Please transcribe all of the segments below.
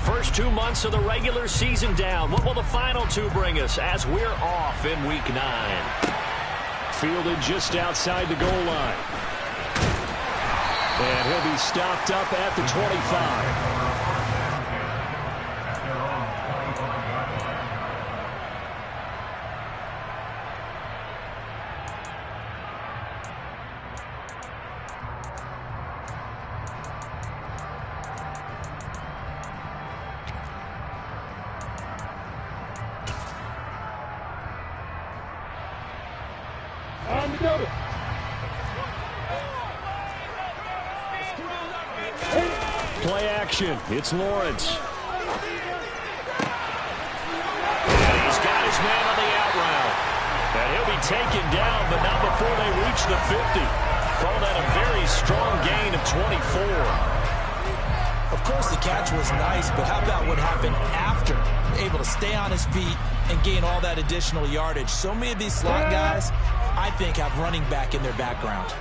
First 2 months of the regular season down. What will the final two bring us as we're off in Week 9? Fielded just outside the goal line. And he'll be stopped up at the 25. Play action. It's Lawrence. And he's got his man on the out route. And he'll be taken down, but not before they reach the 50. Call that a very strong gain of 24. Of course, the catch was nice, but how about what happened after? Able to stay on his feet and gain all that additional yardage. So many of these slot guys, I think, have running back in their background.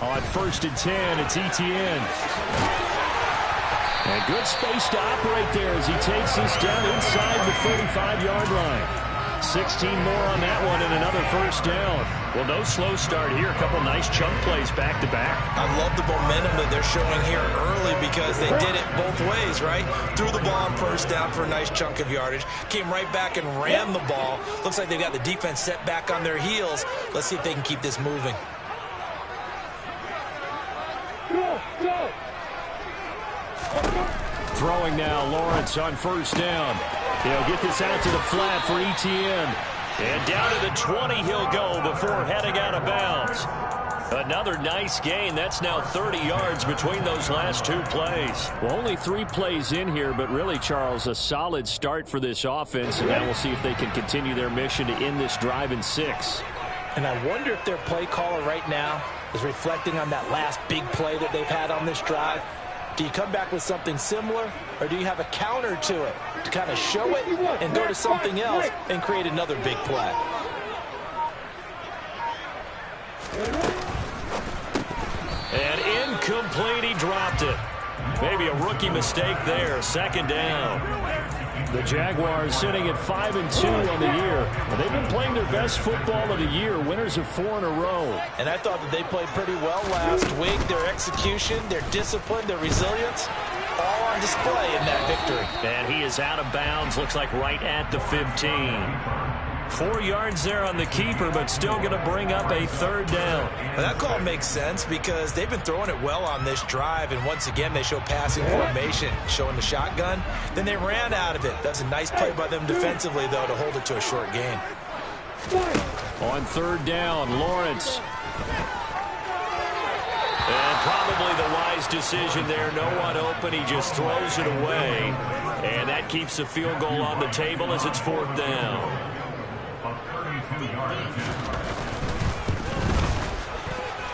On 1st and 10, it's Etienne. And good space to operate there as he takes this down inside the 35-yard line. 16 more on that one and another first down. Well, no slow start here. A couple nice chunk plays back-to-back. I love the momentum that they're showing here early because they did it both ways, right? Threw the ball on first down for a nice chunk of yardage. Came right back and ran the ball. Looks like they've got the defense set back on their heels. Let's see if they can keep this moving. Throwing now, Lawrence on first down. He'll get this out to the flat for Etienne. And down to the 20 he'll go before heading out of bounds. Another nice gain. That's now 30 yards between those last two plays. Well, only 3 plays in here, but really, Charles, a solid start for this offense. And now we'll see if they can continue their mission to end this drive in 6. And I wonder if their play caller right now is reflecting on that last big play that they've had on this drive. Do you come back with something similar, or do you have a counter to it to kind of show it and go to something else and create another big play? And incomplete, he dropped it. Maybe a rookie mistake there. 2nd down. The Jaguars sitting at 5-2 on the year. Well, they've been playing their best football of the year, winners of 4 in a row. And I thought that they played pretty well last week. Their execution, their discipline, their resilience, all on display in that victory. And he is out of bounds, looks like right at the 15. 4 yards there on the keeper, but still going to bring up a 3rd down. Well, that call makes sense because they've been throwing it well on this drive, and once again they show passing formation, showing the shotgun. Then they ran out of it. That's a nice play by them defensively, though, to hold it to a short gain. On 3rd down, Lawrence. And probably the wise decision there. No one open. He just throws it away. And that keeps the field goal on the table as it's 4th down.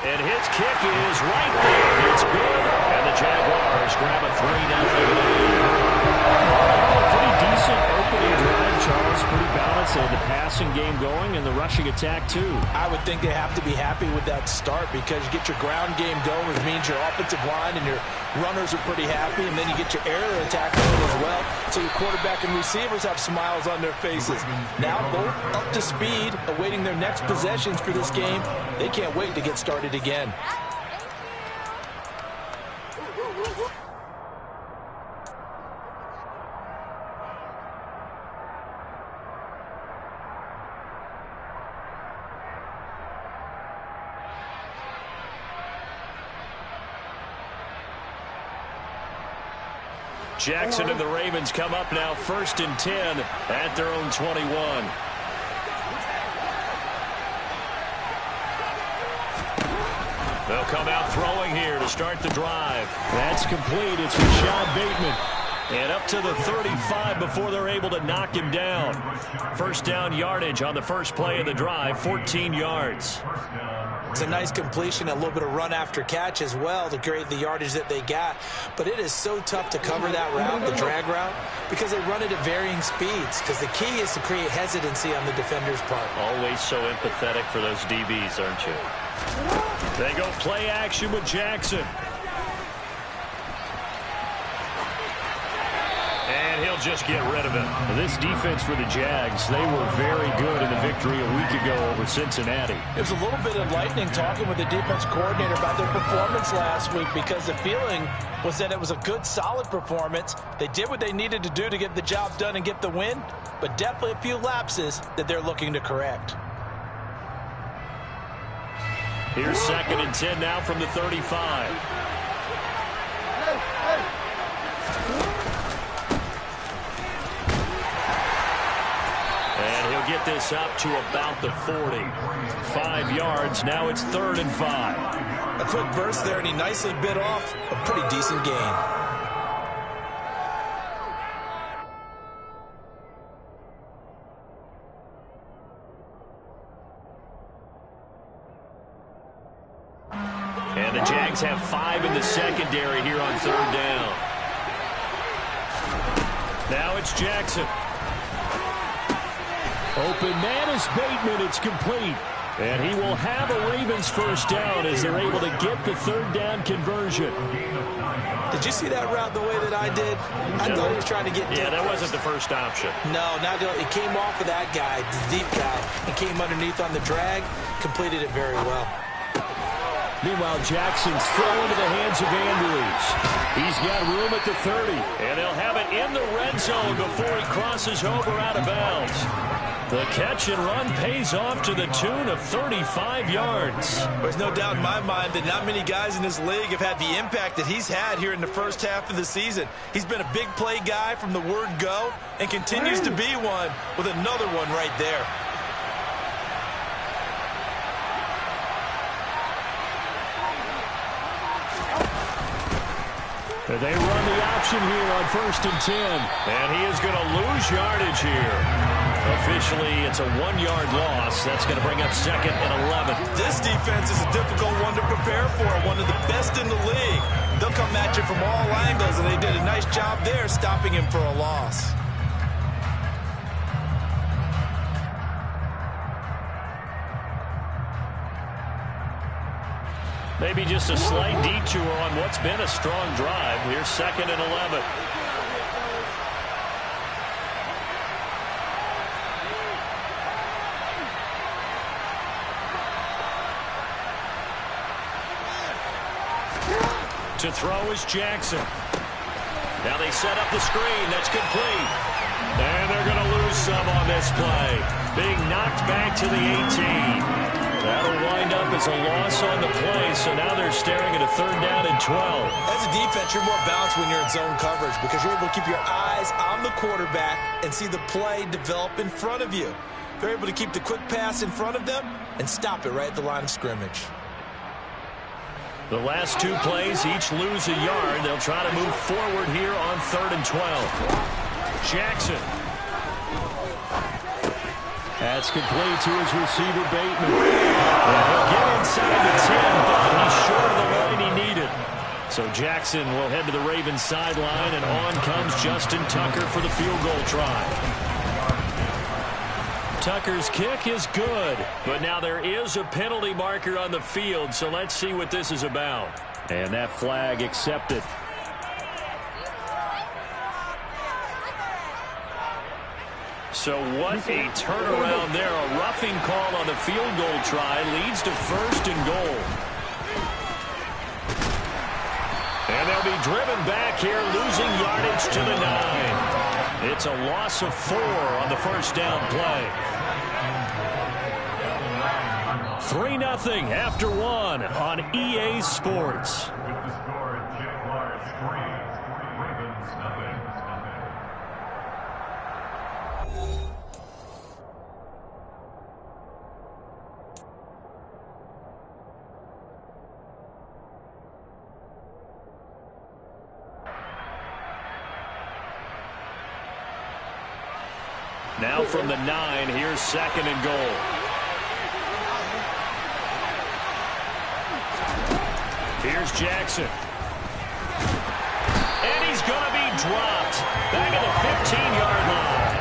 And his kick is right there. It's good. And the Jaguars grab a 3-0 lead. Pretty decent opening drive, Charles. Pretty balanced. They had the passing game going and the rushing attack, too. I would think they have to be happy with that start because you get your ground game going, which means your offensive line and your runners are pretty happy, and then you get your air attack going as well. So your quarterback and receivers have smiles on their faces. Now both up to speed, awaiting their next possessions for this game. They can't wait to get started again. Jackson and the Ravens come up now 1st and 10 at their own 21. They'll come out throwing here to start the drive. That's complete. It's Rashad Bateman. And up to the 35 before they're able to knock him down. 1st down yardage on the first play of the drive, 14 yards. It's a nice completion, a little bit of run after catch as well to create the yardage that they got. But it is so tough to cover that route, the drag route, because they run it at varying speeds. Because the key is to create hesitancy on the defender's part. Always so empathetic for those DBs, aren't you? They go play action with Jackson. they'll just get rid of it. This defense for the Jags, they were very good in the victory a week ago over Cincinnati. It was a little bit enlightening talking with the defense coordinator about their performance last week, because the feeling was that it was a good, solid performance. They did what they needed to do to get the job done and get the win, but definitely a few lapses that they're looking to correct. Here's 2nd and 10 now from the 35. And he'll get this up to about the 40. 5 yards. Now it's 3rd and 5. A quick burst there, and he nicely bit off a pretty decent gain. And the Jags have 5 in the secondary here on 3rd down. Now it's Jackson. Open man is Bateman. It's complete. And he will have a Ravens first down as they're able to get the 3rd down conversion. Did you see that route the way that I did? I thought he was trying to get deep. Yeah, that wasn't the first option. No, not it came off of that guy, the deep guy, and came underneath on the drag, completed it very well. Meanwhile, Jackson's throw into the hands of Andrews. He's got room at the 30. And they'll have it in the red zone before he crosses over out of bounds. The catch and run pays off to the tune of 35 yards. There's no doubt in my mind that not many guys in this league have had the impact that he's had here in the first half of the season. He's been a big play guy from the word go and continues to be one with another one right there. They run the option here on 1st and 10. And he is going to lose yardage here. Officially, it's a 1-yard loss. That's going to bring up 2nd and 11. This defense is a difficult one to prepare for, one of the best in the league. They'll come at you from all angles, and they did a nice job there stopping him for a loss. Maybe just a slight detour on what's been a strong drive. Here's 2nd and 11. To throw is Jackson. Now they set up the screen. That's complete. And they're going to lose some on this play. Being knocked back to the 18. That'll wind up as a loss on the play, so now they're staring at a 3rd down and 12. As a defense, you're more balanced when you're in zone coverage because you're able to keep your eyes on the quarterback and see the play develop in front of you. They're able to keep the quick pass in front of them and stop it right at the line of scrimmage. The last 2 plays each lose a yard. They'll try to move forward here on 3rd and 12. Jackson. That's complete to his receiver, Bateman. And he'll get inside the 10, but he's short of the line he needed. So Jackson will head to the Ravens sideline, and on comes Justin Tucker for the field goal try. Tucker's kick is good, but now there is a penalty marker on the field, so let's see what this is about. And that flag accepted. So what a turnaround there. A roughing call on the field goal try leads to 1st and goal. And they'll be driven back here, losing yardage to the 9. It's a loss of 4 on the 1st down play. 3-0 after 1 on EA Sports. Jaguars 3, Ravens 0. Now from the 9, here's 2nd and goal. Here's Jackson. And he's going to be dropped. Back at the 15-yard line.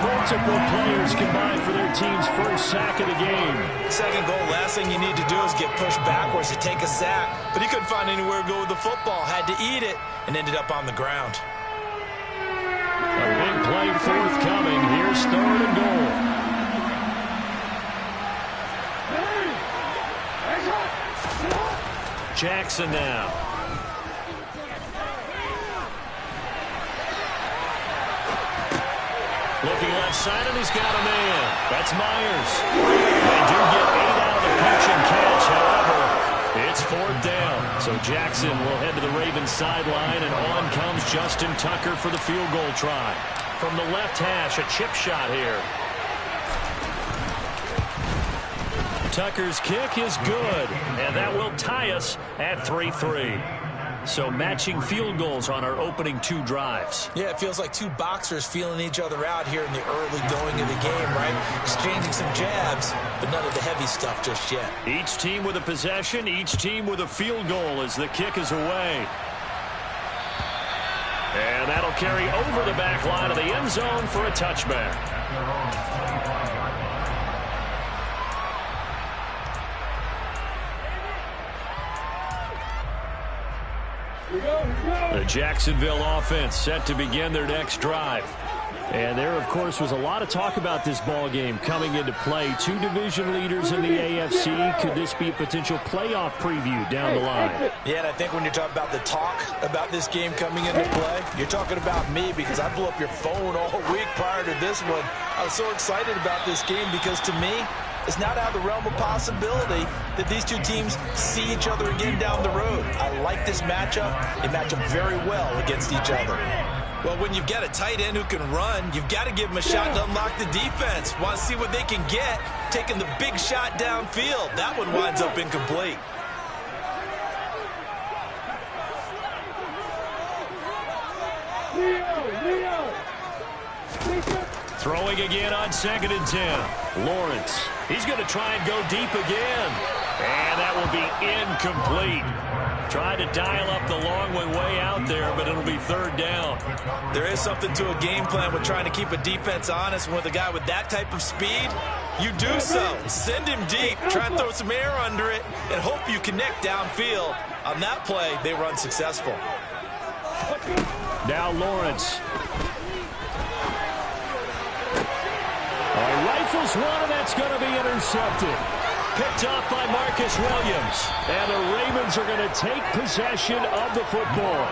Multiple players combined for their team's first sack of the game. 2nd goal, last thing you need to do is get pushed backwards to take a sack. But he couldn't find anywhere to go with the football. Had to eat it and ended up on the ground. 4th coming. Here's 3rd and goal. Jackson now. Looking left side, and he's got a man. That's Myers. They do get 8 out of the pitch and catch. However, it's 4th down. So Jackson will head to the Ravens sideline, and on comes Justin Tucker for the field goal try. From the left hash, a chip shot here. Tucker's kick is good, and that will tie us at 3-3. So matching field goals on our opening 2 drives. Yeah, it feels like 2 boxers feeling each other out here in the early going of the game, right? Exchanging some jabs, but none of the heavy stuff just yet. Each team with a possession, each team with a field goal as the kick is away. And that'll carry over the back line of the end zone for a touchback. The Jacksonville offense set to begin their next drive. And there, of course, was a lot of talk about this ball game coming into play. 2 division leaders in the AFC. Could this be a potential playoff preview down the line? Yeah, and I think when you're talking about the talk about this game coming into play, you're talking about me, because I blew up your phone all week prior to this one. I was so excited about this game because, to me, it's not out of the realm of possibility that these 2 teams see each other again down the road. I like this matchup. They match up very well against each other. Well, when you've got a tight end who can run, you've got to give him a shot to unlock the defense. Want to see what they can get, taking the big shot downfield. That one winds up incomplete. Throwing again on 2nd and 10. Lawrence. He's going to try and go deep again. And that will be incomplete. Tried to dial up the long way out there, but it'll be 3rd down. There is something to a game plan with trying to keep a defense honest. With a guy with that type of speed, you do so. Send him deep. Try and throw some air under it and hope you connect downfield. On that play, they were unsuccessful. Now Lawrence. Rifles one, and that's going to be intercepted. Picked off by Marcus Williams. And the Ravens are going to take possession of the football.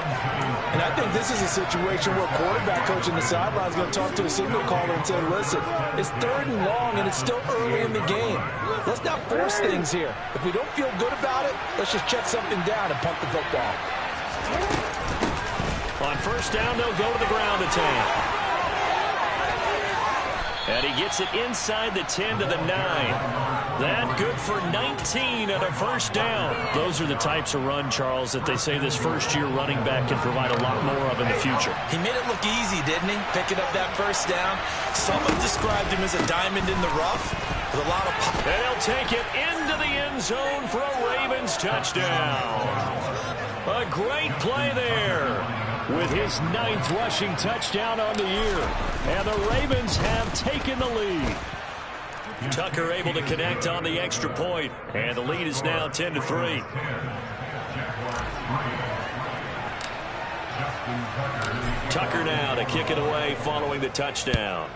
And I think this is a situation where quarterback coach in the sideline is going to talk to the signal caller and say, listen, it's 3rd and long, and it's still early in the game. Let's not force things here. If we don't feel good about it, let's just check something down and punt the football. On 1st down, they'll go to the ground attack. And he gets it inside the 10 to the 9. That good for 19 and a 1st down. Those are the types of run, Charles, that they say this first-year running back can provide a lot more of in the future. He made it look easy, didn't he? Picking up that 1st down. Some have described him as a diamond in the rough with a lot of pop. And he'll take it into the end zone for a Ravens touchdown. A great play there, with his 9th rushing touchdown on the year. And the Ravens have taken the lead. Tucker able to connect on the extra point. And the lead is now 10-3. Tucker now to kick it away following the touchdown.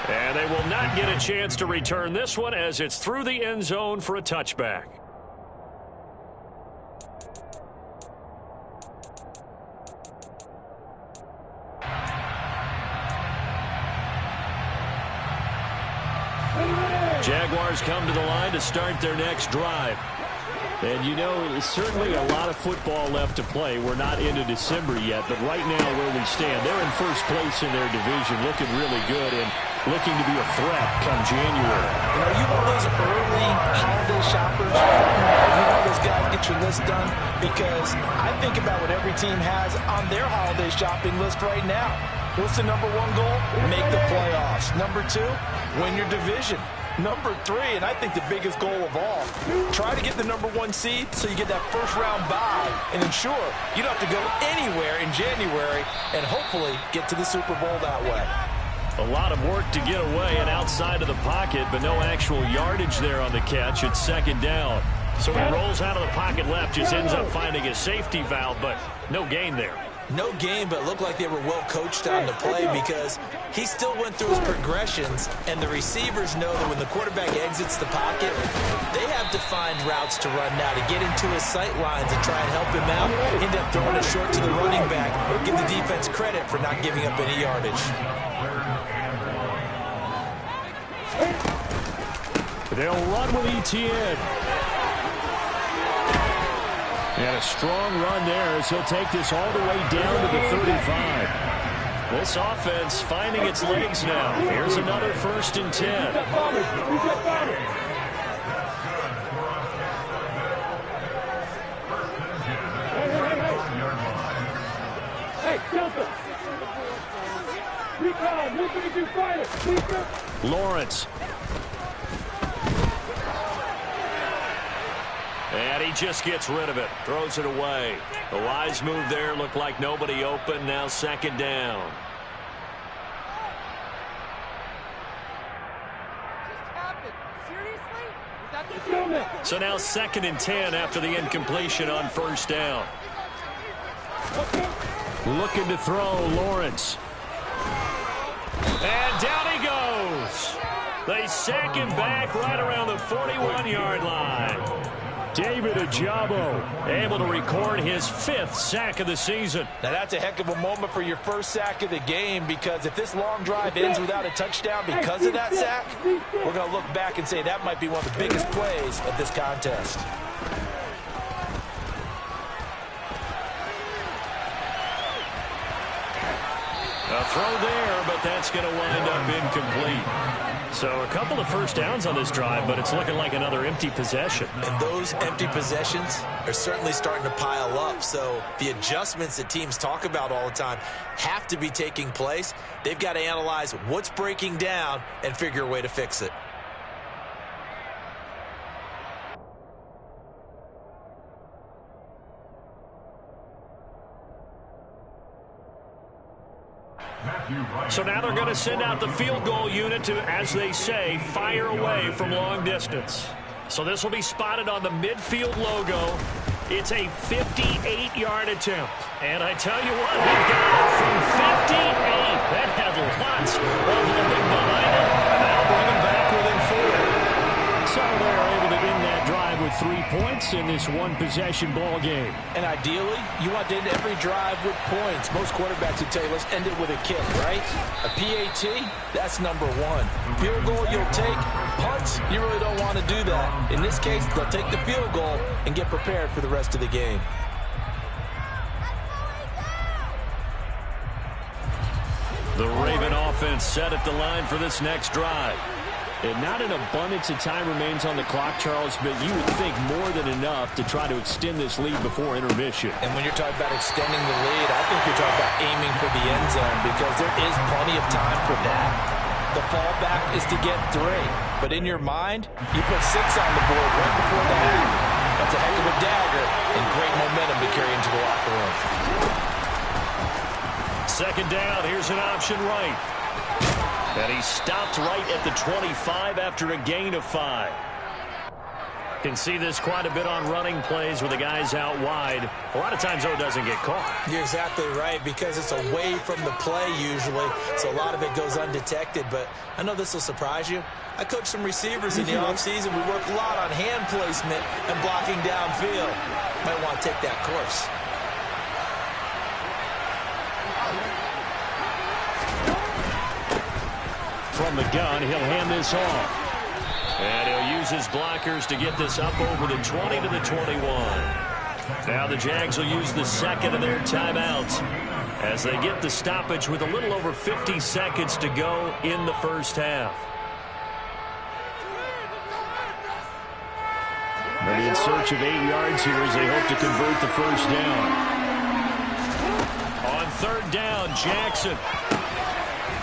And they will not get a chance to return this one as it's through the end zone for a touchback. Jaguars come to the line to start their next drive. And, you know, there's certainly a lot of football left to play. We're not into December yet, but right now where we stand, they're in 1st place in their division, looking really good and looking to be a threat come January. Are you one of those early holiday shoppers? Are you one of those guys get your list done? Because I think about what every team has on their holiday shopping list right now. What's the #1 goal? Make the playoffs. #2, win your division. #3, and I think the biggest goal of all, try to get the #1 seed so you get that 1st-round bye and ensure you don't have to go anywhere in January and hopefully get to the Super Bowl that way. A lot of work to get away and outside of the pocket, but no actual yardage there on the catch. It's 2nd down. So he rolls out of the pocket left, just ends up finding a safety valve, but no gain there. No game, but it looked like they were well coached on the play because he still went through his progressions, and the receivers know that when the quarterback exits the pocket, they have defined routes to run now to get into his sight lines and try and help him out. End up throwing it short to the running back. Give the defense credit for not giving up any yardage. They'll run with Etienne. And a strong run there as he'll take this all the way down to the 35. This offense finding its legs now. Here's another 1st and 10. Lawrence. And he just gets rid of it. Throws it away. A wise move there. Looked like nobody open. Now 2nd down. So now 2nd and 10 after the incompletion on 1st down. Looking to throw, Lawrence. And down he goes. They sack him back right around the 41-yard line. David Ajabo able to record his 5th sack of the season. Now that's a heck of a moment for your first sack of the game, because if this long drive ends without a touchdown because of that sack, we're going to look back and say that might be one of the biggest plays of this contest. A throw there, but that's going to wind up incomplete. So a couple of 1st downs on this drive, but it's looking like another empty possession. And those empty possessions are certainly starting to pile up. So the adjustments that teams talk about all the time have to be taking place. They've got to analyze what's breaking down and figure a way to fix it. So now they're going to send out the field goal unit to, as they say, fire away from long distance. So this will be spotted on the midfield logo. It's a 58-yard attempt. And I tell you what, he got it from 58. That had lots of loading behind it. And that'll bring him back within 4. So they're able to end that drive with 3 points in this one-possession ball game. And ideally, you want to end every drive with points. Most quarterbacks would tell you, let's end it with a kick, right? A PAT, that's number 1. Field goal you'll take. Punts, you really don't want to do that. In this case, they'll take the field goal and get prepared for the rest of the game. The Raven offense set at the line for this next drive. And not an abundance of time remains on the clock, Charles, but you would think more than enough to try to extend this lead before intermission. And when you're talking about extending the lead, I think you're talking about aiming for the end zone, because there is plenty of time for that. The fallback is to get 3. But in your mind, you put 6 on the board right before the half. That's a heck of a dagger and great momentum to carry into the locker room. 2nd down. Here's an option right. And he stopped right at the 25 after a gain of 5. Can see this quite a bit on running plays with the guys out wide. A lot of times, though, it doesn't get caught. You're exactly right, because it's away from the play usually, so a lot of it goes undetected. But I know this will surprise you. I coach some receivers in the offseason. We work a lot on hand placement and blocking downfield. Might want to take that course. From the gun, he'll hand this off. And he'll use his blockers to get this up over the 20 to the 21. Now the Jags will use the 2nd of their timeouts as they get the stoppage with a little over 50 seconds to go in the 1st half. They'll be in search of 8 yards here as they hope to convert the 1st down. On 3rd down, Jackson.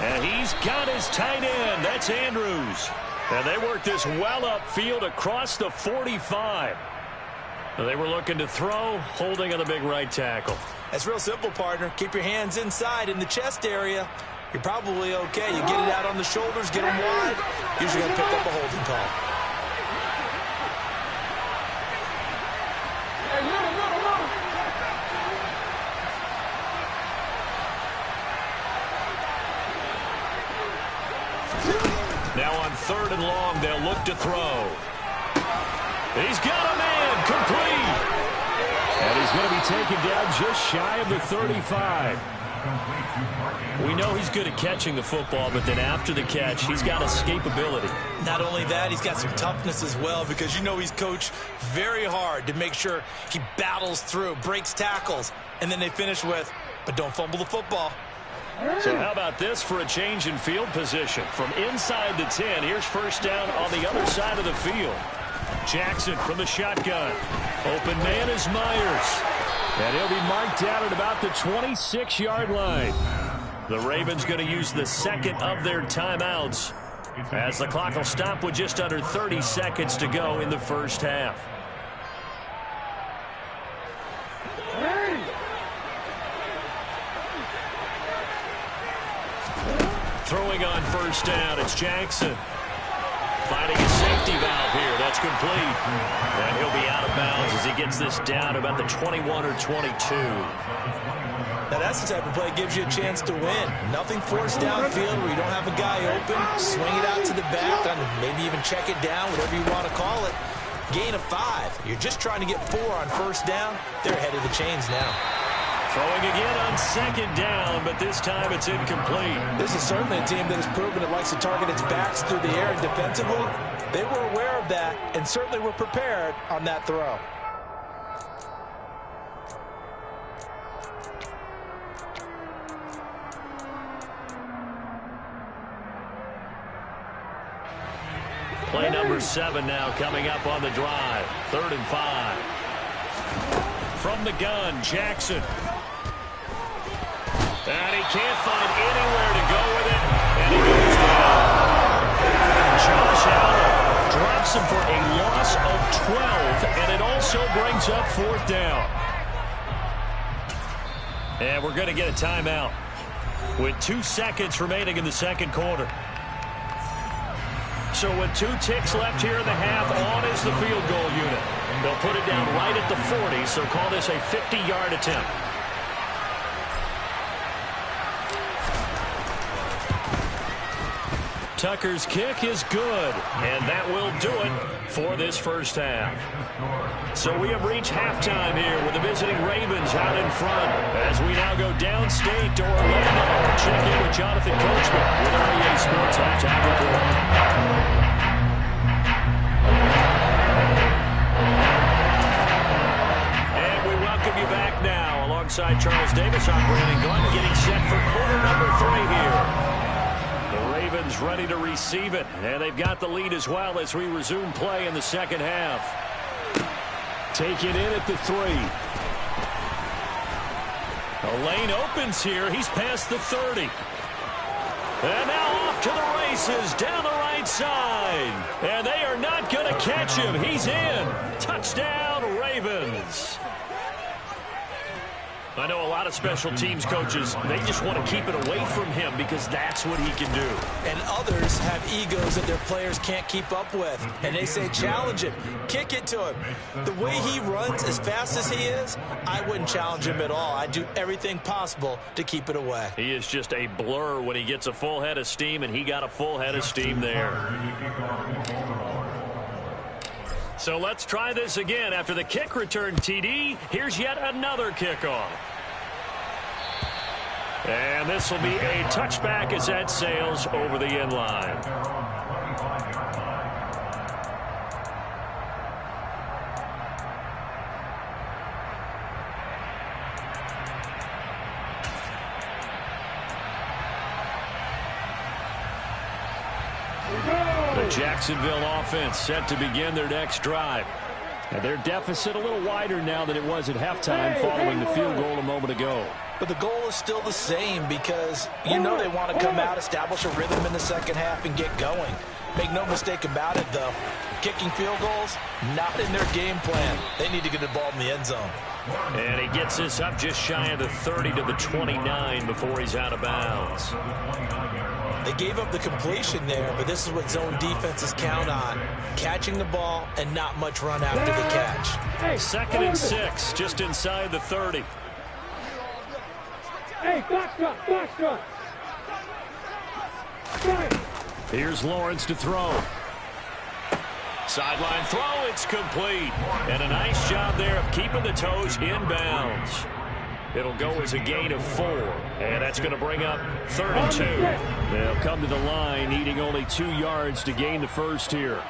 And he's got his tight end. That's Andrews. And they work this well upfield across the 45. They were looking to throw, holding on the big right tackle. That's real simple, partner. Keep your hands inside in the chest area. You're probably okay. You get it out on the shoulders, get them wide. Usually going to pick up a holding call. 3rd and long. They'll look to throw. He's got a man. Complete. And he's going to be taken down just shy of the 35. We know he's good at catching the football, but then after the catch, he's got escapability. Not only that, he's got some toughness as well, because you know he's coached very hard to make sure he battles through, breaks tackles, and then they finish with, but don't fumble the football. So how about this for a change in field position? From inside the 10, here's 1st down on the other side of the field. Jackson from the shotgun. Open man is Myers. And he'll be marked down at about the 26-yard line. The Ravens going to use the 2nd of their timeouts as the clock will stop with just under 30 seconds to go in the 1st half. Throwing on 1st down, it's Jackson. Finding a safety valve here. That's complete. And he'll be out of bounds as he gets this down about the 21 or 22. Now that's the type of play that gives you a chance to win. Nothing forced downfield where you don't have a guy open. Swing it out to the back, maybe even check it down, whatever you want to call it. Gain of 5. You're just trying to get 4 on 1st down. They're ahead of the chains now. Throwing again on 2nd down, but this time it's incomplete. This is certainly a team that has proven it likes to target its backs through the air, and defensively, they were aware of that and certainly were prepared on that throw. Play number 7 now coming up on the drive. 3rd and 5. From the gun, Jackson. And he can't find anywhere to go with it. And he goes down. Josh Allen drops him for a loss of 12. And it also brings up 4th down. And we're going to get a timeout with 2 seconds remaining in the 2nd quarter. So with 2 ticks left here in the half, on is the field goal unit. They'll put it down right at the 40, so call this a 50-yard attempt. Tucker's kick is good, and that will do it for this 1st half. So we have reached halftime here with the visiting Ravens out in front as we now go downstate to Orlando. Check in with Jonathan Coachman with our EA Sports Halftime Report. And we welcome you back now alongside Charles Davis. I'm Brandon Glenn getting set for quarter number 3 here. The Ravens ready to receive it, and they've got the lead as well as we resume play in the 2nd half. Take it in at the 3. The lane opens here. He's past the 30. And now off to the races down the right side. And they are not going to catch him. He's in. Touchdown, Ravens. I know a lot of special teams coaches, they just want to keep it away from him because that's what he can do. And others have egos that their players can't keep up with. And they say, challenge him, kick it to him. The way he runs as fast as he is, I wouldn't challenge him at all. I'd do everything possible to keep it away. He is just a blur when he gets a full head of steam, and he got a full head of steam there. So let's try this again. After the kick return TD, here's yet another kickoff. And this will be a touchback as that sails over the end line. The Jacksonville offense set to begin their next drive. And their deficit a little wider now than it was at halftime following the field goal a moment ago. But the goal is still the same because you know they want to come out, establish a rhythm in the 2nd half, and get going. Make no mistake about it, though. Kicking field goals, not in their game plan. They need to get the ball in the end zone. And he gets this up just shy of the 30 to the 29 before he's out of bounds. They gave up the completion there, but this is what zone defenses count on. Catching the ball and not much run after the catch. 2nd and 6, just inside the 30. Hey, box drop, box drop. Here's Lawrence to throw. Sideline throw, it's complete. And a nice job there of keeping the toes in bounds. It'll go as a gain of 4. And that's going to bring up 3rd and 2. They'll come to the line, needing only 2 yards to gain the first here.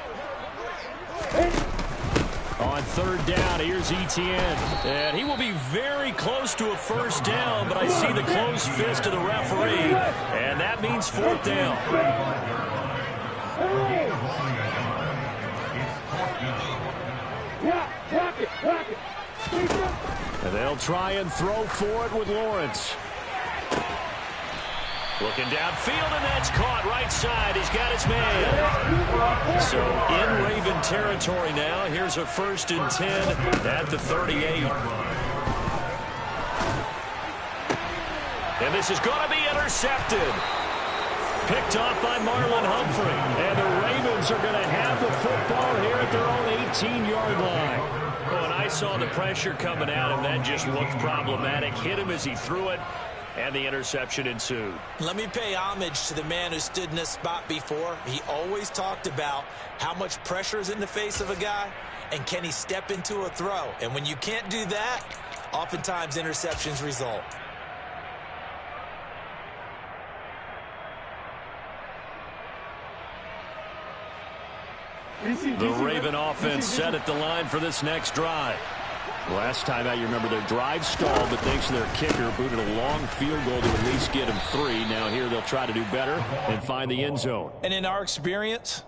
On 3rd down, here's Etienne. And he will be very close to a first down, but I see the closed fist of the referee. And that means 4th down. And they'll try and throw for it with Lawrence. Looking downfield, and that's caught right side. He's got his man. So in Raven territory now. Here's a 1st and 10 at the 38. And this is going to be intercepted. Picked off by Marlon Humphrey. And the Ravens are going to have the football here at their own 18-yard line. When I saw the pressure coming at him, that just looked problematic. Hit him as he threw it, and the interception ensued. Let me pay homage to the man who stood in this spot before. He always talked about how much pressure is in the face of a guy, and can he step into a throw. And when you can't do that, oftentimes interceptions result. The Raven offense set at the line for this next drive. Last time out, you remember their drive stalled, but thanks to their kicker, booted a long field goal to at least get them 3. Now here they'll try to do better and find the end zone. And in our experience,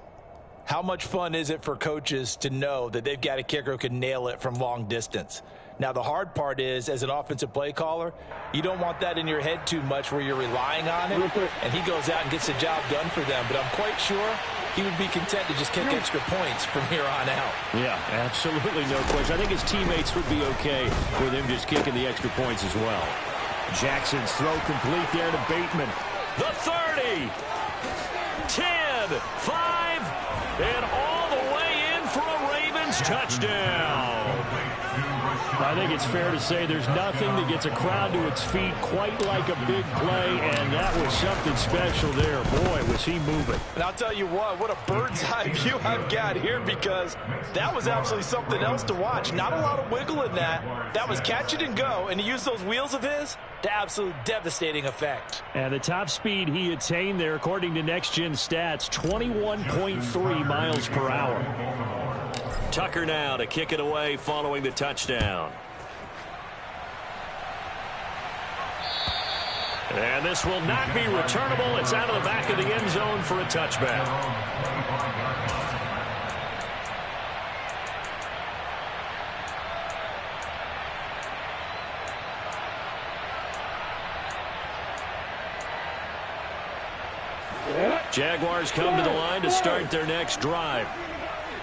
how much fun is it for coaches to know that they've got a kicker who can nail it from long distance? Now, the hard part is, as an offensive play caller, you don't want that in your head too much where you're relying on it, and he goes out and gets the job done for them. But I'm quite sure he would be content to just kick extra points from here on out. Yeah, absolutely no question. I think his teammates would be okay with him just kicking the extra points as well. Jackson's throw complete there to Bateman. The 30, 10, 5, and all the way in for a Ravens touchdown. I think it's fair to say there's nothing that gets a crowd to its feet quite like a big play, and that was something special there. Boy, was he moving. And I'll tell you what a bird's eye view I've got here, because that was absolutely something else to watch. Not a lot of wiggle in that. That was catch it and go, and he used those wheels of his to absolute devastating effect. And the top speed he attained there, according to Next Gen Stats, 21.3 miles per hour. Tucker now to kick it away following the touchdown. And this will not be returnable. It's out of the back of the end zone for a touchback. Jaguars come to the line to start their next drive.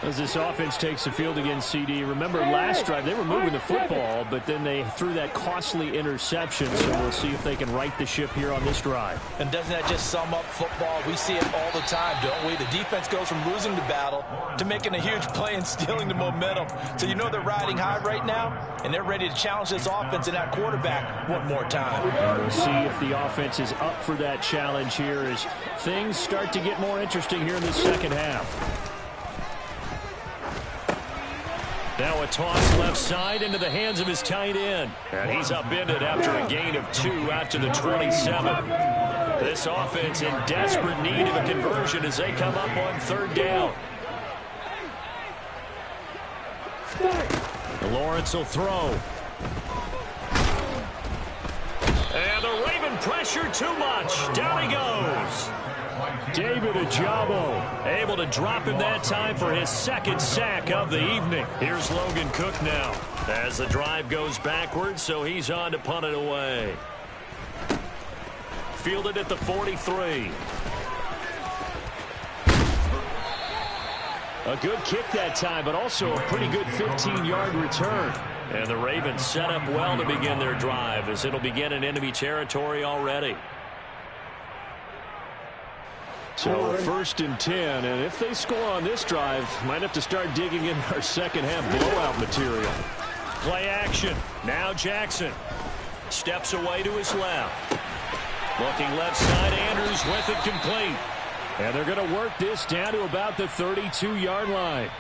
As this offense takes the field against CD, remember last drive they were moving the football, but then they threw that costly interception, so we'll see if they can right the ship here on this drive. And doesn't that just sum up football? We see it all the time, don't we? The defense goes from losing the battle to making a huge play and stealing the momentum. So you know they're riding high right now, and they're ready to challenge this offense and that quarterback one more time. And we'll see if the offense is up for that challenge here as things start to get more interesting here in the second half. Now a toss left side into the hands of his tight end. And he's upended after a gain of 2 out to the 27. This offense in desperate need of a conversion as they come up on 3rd down. Lawrence will throw. And the Raven pressure too much. Down he goes. David Ajabo able to drop him that time for his 2nd sack of the evening. Here's Logan Cook now as the drive goes backwards, so he's on to punt it away. Fielded at the 43. A good kick that time, but also a pretty good 15-yard return. And the Ravens set up well to begin their drive as it'll begin in enemy territory already. So 1st and 10, and if they score on this drive, might have to start digging in our second half blowout material. Play action. Now Jackson steps away to his left. Looking left side, Andrews with it complete. And they're going to work this down to about the 32-yard line.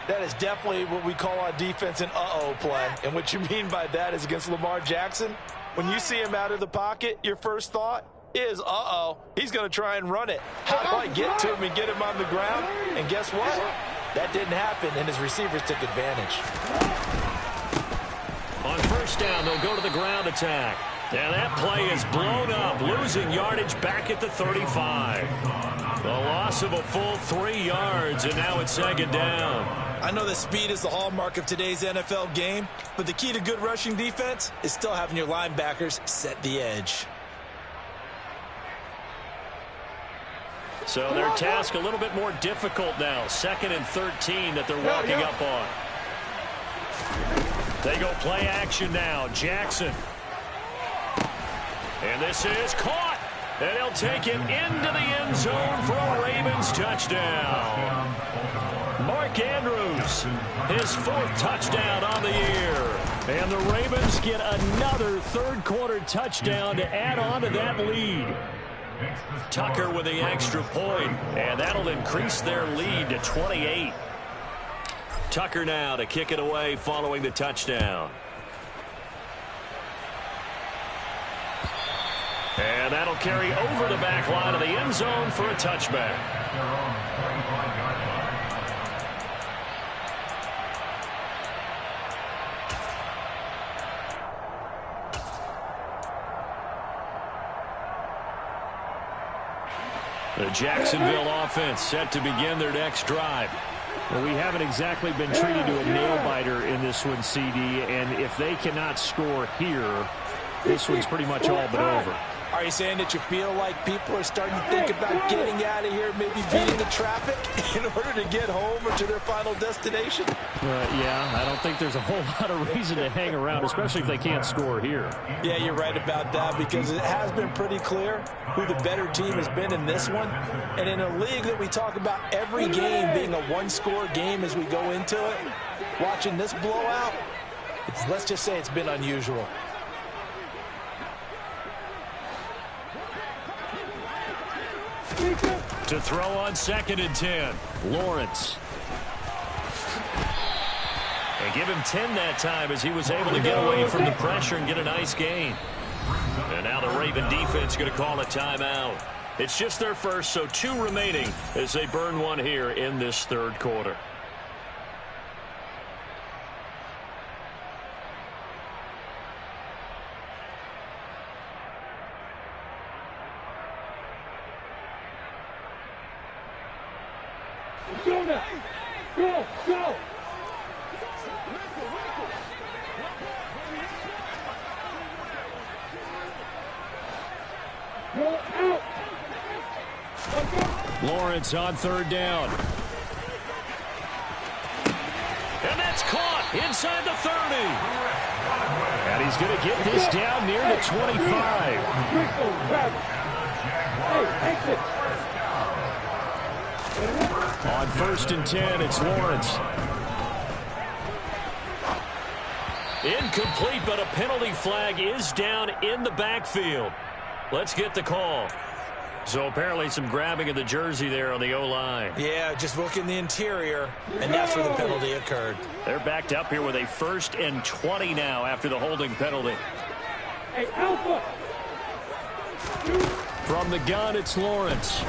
That is definitely what we call on defense an uh-oh play. And what you mean by that is against Lamar Jackson, when you see him out of the pocket, your first thought is, uh-oh, he's going to try and run it. How do I get to him and get him on the ground? And guess what? That didn't happen, and his receivers took advantage. On first down, they'll go to the ground attack. And that play is blown up, losing yardage back at the 35. The loss of a full 3 yards, and now it's second down. I know that speed is the hallmark of today's NFL game, but the key to good rushing defense is still having your linebackers set the edge. So their task a little bit more difficult now. 2nd and 13 that they're walking up on. They go play action now. Jackson. And this is caught. And he'll take it into the end zone for a Ravens touchdown. Mark Andrews, his 4th touchdown on the year. And the Ravens get another third-quarter touchdown to add on to that lead. Tucker with the extra point, and that'll increase their lead to 28. Tucker now to kick it away following the touchdown. And that'll carry over the back line of the end zone for a touchback. The Jacksonville offense set to begin their next drive. Well, we haven't exactly been treated to a nail-biter in this one, CD, and if they cannot score here, this one's pretty much all but over. Are you saying that you feel like people are starting to think about getting out of here, maybe beating the traffic in order to get home or to their final destination? Yeah, I don't think there's a whole lot of reason to hang around, especially if they can't score here. Yeah, you're right about that, because it has been pretty clear who the better team has been in this one. And in a league that we talk about every game being a one-score game as we go into it, watching this blowout, let's just say it's been unusual. To throw on 2nd and 10. Lawrence. And give him 10 that time as he was able to get away from the pressure and get a nice gain. And now the Raven defense going to call a timeout. It's just their first, so 2 remaining as they burn one here in this third quarter. Go now! Go! Go! Go out! Lawrence on 3rd down. And that's caught inside the 30. And he's going to get this down near the 25. Hey, exit! On 1st and 10, it's Lawrence. Incomplete, but a penalty flag is down in the backfield. Let's get the call. So apparently some grabbing of the jersey there on the O-line. Yeah, just look in the interior, and that's where the penalty occurred. They're backed up here with a 1st and 20 now after the holding penalty. Hey, Alpha! From the gun, it's Lawrence.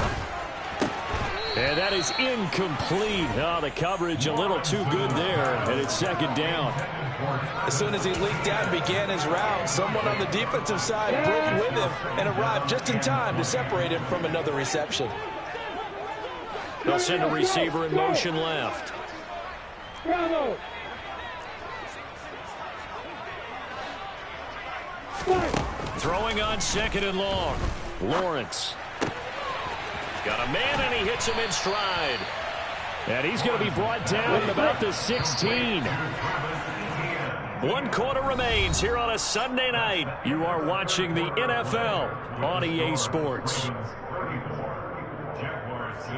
And that is incomplete. Oh, the coverage a little too good there, and it's 2nd down. As soon as he leaked out and began his route, someone on the defensive side broke with him and arrived just in time to separate him from another reception. They'll send a receiver in motion left. Bravo! Throwing on 2nd and long. Lawrence. Got a man, and he hits him in stride. And he's going to be brought down at about the 16. 1 quarter remains here on a Sunday night. You are watching the NFL on EA Sports. Jaguars 6.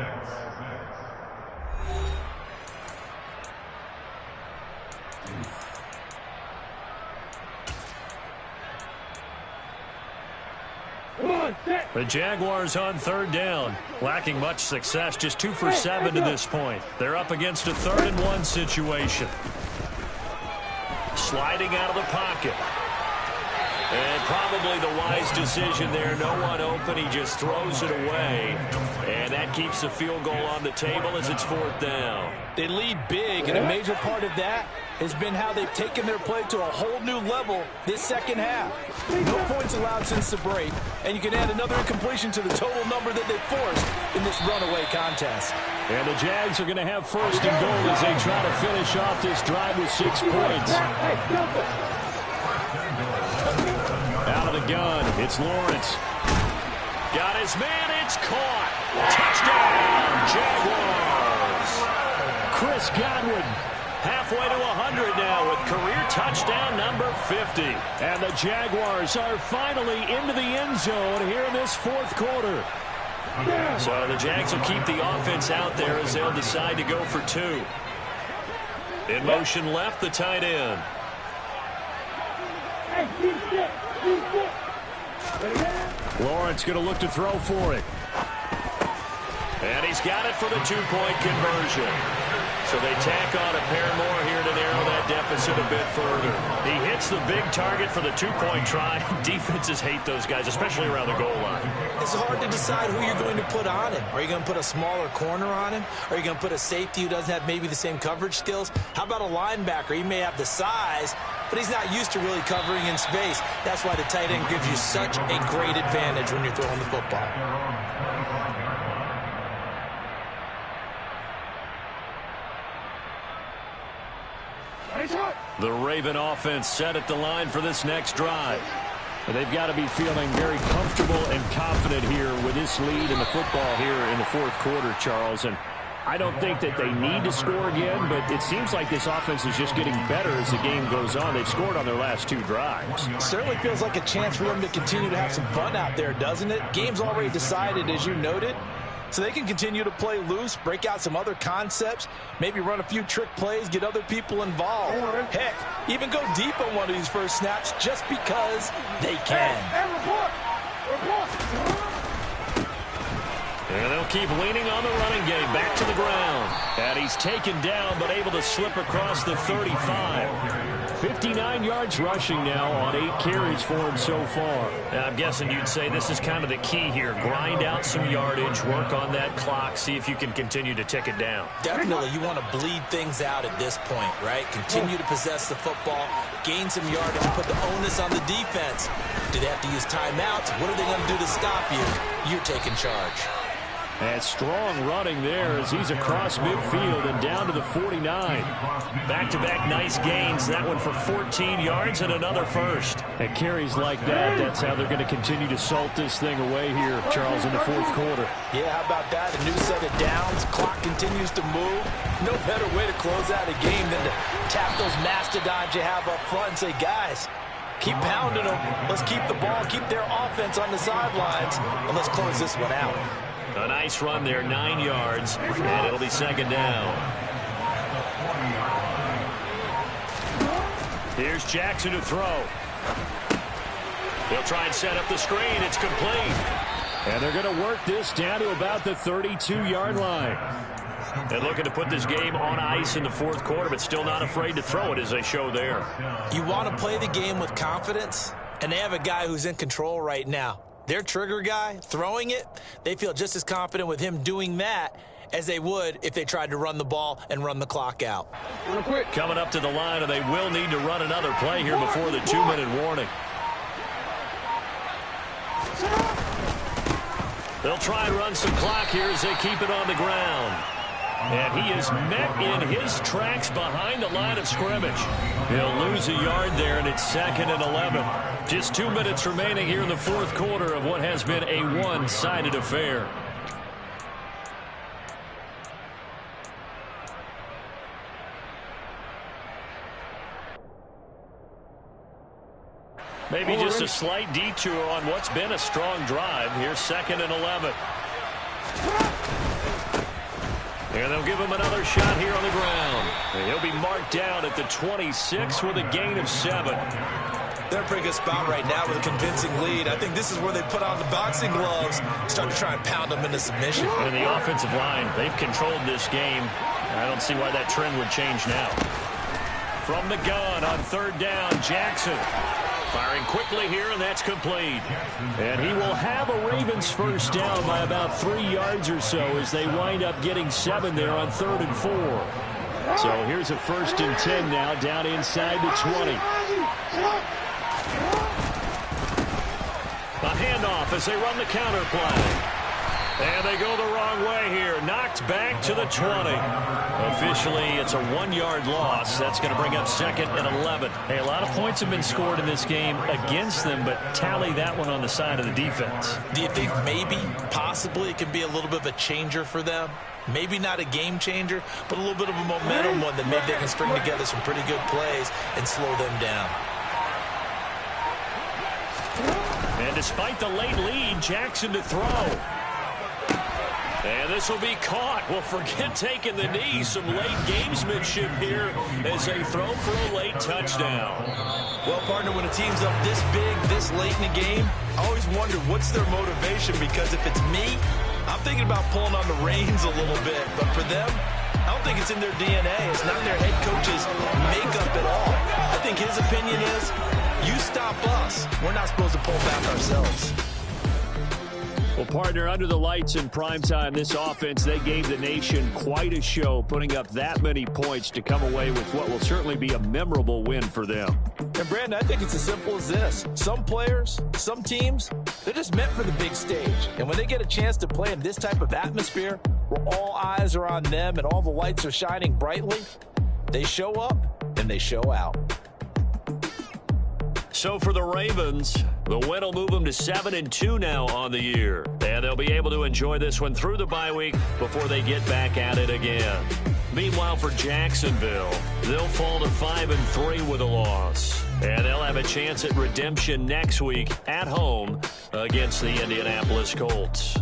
Come on, set. The Jaguars on third down, lacking much success, just 2 for 7 to this point. They're up against a 3rd-and-1 situation. Sliding out of the pocket. And probably the wise decision there. No one open. He just throws it away. And that keeps the field goal on the table as it's 4th down. They lead big, and a major part of that has been how they've taken their play to a whole new level this second half. No points allowed since the break, and you can add another incompletion to the total number that they forced in this runaway contest. And the Jags are going to have 1st and goal as they try to finish off this drive with 6 points. Out of the gun, it's Lawrence. Got his man, it's caught. Touchdown, Jaguars. Chris Godwin Halfway to 100 now with career touchdown number 50. And the Jaguars are finally into the end zone here in this 4th quarter. So the Jags will keep the offense out there as they'll decide to go for 2. In motion left, the tight end. Lawrence going to look to throw for it. And he's got it for the 2-point conversion. So they tack on a pair more here to narrow that deficit a bit further. He hits the big target for the 2-point try. Defenses hate those guys, especially around the goal line. It's hard to decide who you're going to put on him. Are you going to put a smaller corner on him? Are you going to put a safety who doesn't have maybe the same coverage skills? How about a linebacker? He may have the size, but he's not used to really covering in space. That's why the tight end gives you such a great advantage when you're throwing the football. The Raven offense set at the line for this next drive. And they've got to be feeling very comfortable and confident here with this lead in the football here in the 4th quarter, Charles. And I don't think that they need to score again, but it seems like this offense is just getting better as the game goes on. They've scored on their last 2 drives. Certainly feels like a chance for them to continue to have some fun out there, doesn't it? Game's already decided, as you noted. So they can continue to play loose, break out some other concepts, maybe run a few trick plays, get other people involved. Heck, even go deep on one of these first snaps just because they can. And they'll keep leaning on the running game, back to the ground. And he's taken down, but able to slip across the 35. 59 yards rushing now on 8 carries for him so far. Now, I'm guessing you'd say this is kind of the key here. Grind out some yardage, work on that clock, see if you can continue to tick it down. Definitely, you want to bleed things out at this point, right? Continue to possess the football, gain some yardage, put the onus on the defense. Do they have to use timeouts? What are they going to do to stop you? You're taking charge. And strong running there as he's across midfield and down to the 49. Back-to-back nice gains. That one for 14 yards and another first. And carries like that, that's how they're going to continue to salt this thing away here, Charles, in the 4th quarter. Yeah, how about that? A new set of downs. Clock continues to move. No better way to close out a game than to tap those mastodons you have up front and say, guys, keep pounding them. Let's keep the ball, keep their offense on the sidelines, and let's close this one out. A nice run there, 9 yards, and it'll be 2nd down. Here's Jackson to throw. He'll try and set up the screen. It's complete. And they're going to work this down to about the 32-yard line. And looking to put this game on ice in the 4th quarter, but still not afraid to throw it as they show there. You want to play the game with confidence, and they have a guy who's in control right now. Their trigger guy, throwing it, they feel just as confident with him doing that as they would if they tried to run the ball and run the clock out. Coming up to the line, and they will need to run another play here before the 2-minute warning. They'll try and run some clock here as they keep it on the ground. And he is met in his tracks behind the line of scrimmage. He'll lose a yard there, and it's 2nd and 11. Just 2 minutes remaining here in the 4th quarter of what has been a one-sided affair. Maybe just a slight detour on what's been a strong drive. Here's 2nd and 11. And they'll give him another shot here on the ground. And he'll be marked down at the 26 with a gain of 7. They're in a pretty good spot right now with a convincing lead. I think this is where they put on the boxing gloves, start to try and pound them into submission. And the offensive line, they've controlled this game. I don't see why that trend would change now. From the gun on third down, Jackson. Firing quickly here, and that's complete. And he will have a Ravens first down by about 3 yards or so as they wind up getting 7 there on 3rd and 4. So here's a 1st and 10 now, down inside the 20. A handoff as they run the counter play. And they go the wrong way here. Knocked back to the 20. Officially, it's a 1-yard loss. That's going to bring up 2nd and 11. Hey, a lot of points have been scored in this game against them, but tally that one on the side of the defense. Do you think maybe, possibly, it can be a little bit of a changer for them? Maybe not a game changer, but a little bit of a momentum one that maybe they can string together some pretty good plays and slow them down. And despite the late lead, Jackson to throw. And this will be caught. Well, forget taking the knee. Some late gamesmanship here as they throw for a late touchdown. Well, partner, when a team's up this big, this late in the game, I always wonder what's their motivation, because if it's me, I'm thinking about pulling on the reins a little bit. But for them, I don't think it's in their DNA. It's not their head coach's makeup at all. I think his opinion is, you stop us. We're not supposed to pull back ourselves. Well, partner, under the lights in primetime, this offense, they gave the nation quite a show, putting up that many points to come away with what will certainly be a memorable win for them. And, Brandon, I think it's as simple as this. Some players, some teams, they're just meant for the big stage. And when they get a chance to play in this type of atmosphere, where all eyes are on them and all the lights are shining brightly, they show up and they show out. So for the Ravens, the win will move them to 7-2 now on the year. And they'll be able to enjoy this one through the bye week before they get back at it again. Meanwhile, for Jacksonville, they'll fall to 5-3 with a loss. And they'll have a chance at redemption next week at home against the Indianapolis Colts.